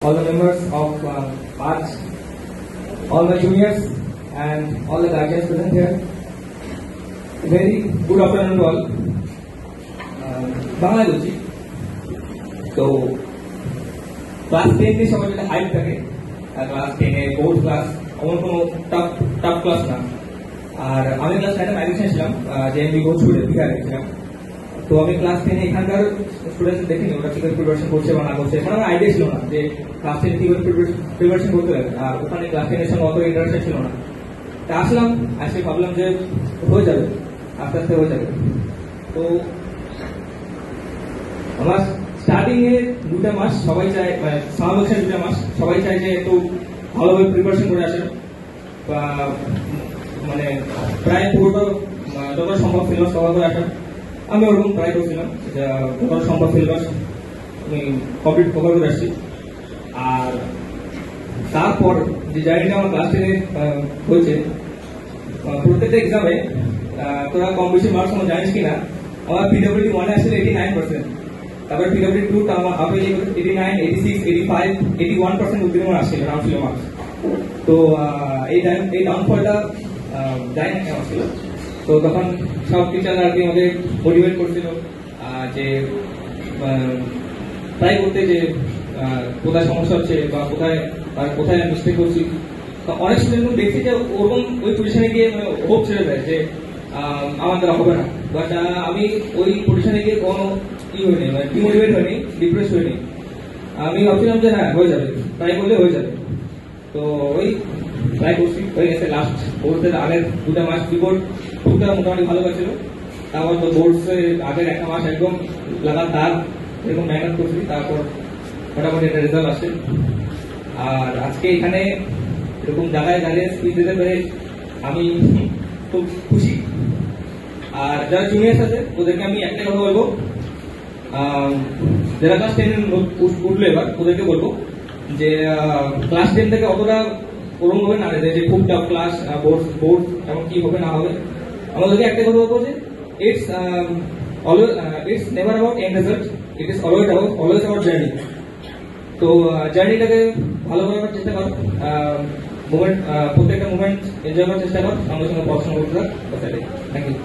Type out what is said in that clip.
all the members of Arts, all my juniors and all the guardians present here. Very good afternoon to all. বাংলায় বলছি তো class 10 নিয়ে সবার যেটা hype থাকে ক্লাস 10 এ board class এমন কোনো টাফ ক্লাস না। আর আমি ক্লাস 9 এ ম্যানেজমেন্ট ছিলাম জেএমবি বোর্ড স্টুডেন্ট বিহারে ছিলাম। তো আমি ক্লাস 10 এ এখানকার স্টুডেন্টস দেখিনি ওরা কিভাবে প্রিপারেশন করছে বা না করছে, মানে আমার আইডিয়া ছিল না যে ক্লাস 10 কিভাবে প্রিপারেশন করতে হবে। আর ওখানে ক্লাস 10 এর সঙ্গে অত ইন্টারেস্ট ছিল না। তা আসলাম, আজকে ভাবলাম যে হয়ে যাবে, আস্তে আস্তে হয়ে যাবে। তো আমার স্টার্টিং এ 2টা মাস সবাই চায়, মানে সামার ভ্যাকেশন 2টা মাস সবাই চায় যে একটু ভালোভাবে প্রিপারেশন করে আসে, বা মানে প্রায় পুরোটা যতটা সম্ভব সিলেবাস কভার করে আসেন। আমি ওরকম ট্রাই করছিলাম যতটা সম্ভব সিলেবাস আমি কমপ্লিট কভার করে আসছি। আর তারপর যে জার্নিটা আমার ক্লাস 10 এ হয়েছে, প্রত্যেকটা এক্সামে তোরা কম বেশি মার্কস আমার জানিস কিনা, আমার পিডব্লিউডি 1 আসছিল 89%, তারপর পিডব্লিউডি 2 আমার আপে 89, 86, 85, 81% উত্তীর্ণ আসছিল, নাম ছিল মার্কস। তো এই ডাউনফলটা জানি না কেমন ছিল। তো তখন সব টিচার আর কি আমাদের মোটিভেট করছিল যে ট্রাই করতে, যে কোথায় সমস্যা হচ্ছে বা কোথায় মিস্টেক করছি। অনেক স্টুডেন্ট দেখছি যে ওরকম ওই পজিশনে গিয়ে হোপ ছেড়ে দেয় যে আমার দ্বারা হবে না। বাট আমি ওই পজিশনে গিয়ে কোনো হয়নি, মানে ডিমোটিভেট হয়নি, ডিপ্রেস হয়নি। আমি ভাবছিলাম যে হ্যাঁ হয়ে যাবে, ট্রাই করলে হয়ে যাবে। তো ওই ট্রাই করছি, হয়ে গেছে। লাস্ট বোর্ডের আগের 2টা মাস রিপোর্ট টুকটা মোটামুটি ভালো গেছিল। তারপর তো বোর্ডসের আগের 1 মাস একদম লাগাতার এরকম মেহনত করছি, তারপর মোটামুটি একটা রেজাল্ট আসে। আর আজকে এখানে এরকম জায়গায় দাঁড়িয়ে স্পিচ দিতে পেরে আমি খুব খুশি। আর যারা জুনিয়র্স আছে ওদেরকে আমি একটাই কথা বলবো, যারা ক্লাস 10 উঠলো এবার ওদেরকে বলবো যে ক্লাস 10 থেকে অতটা ওরকম ভাবে না যে খুব টাফ ক্লাস, বোর্ড এমন কি হবে না হবে। আমাদেরকে একটাই কথা বলবো যে it's never about end result, it is always about journey. তো জার্নিটাকে ভালো করার চেষ্টা কর, প্রত্যেকটা মুভমেন্ট এনজয় করার চেষ্টা কর, আমাদের সঙ্গে পড়াশোনা করতে থাক। Thank you.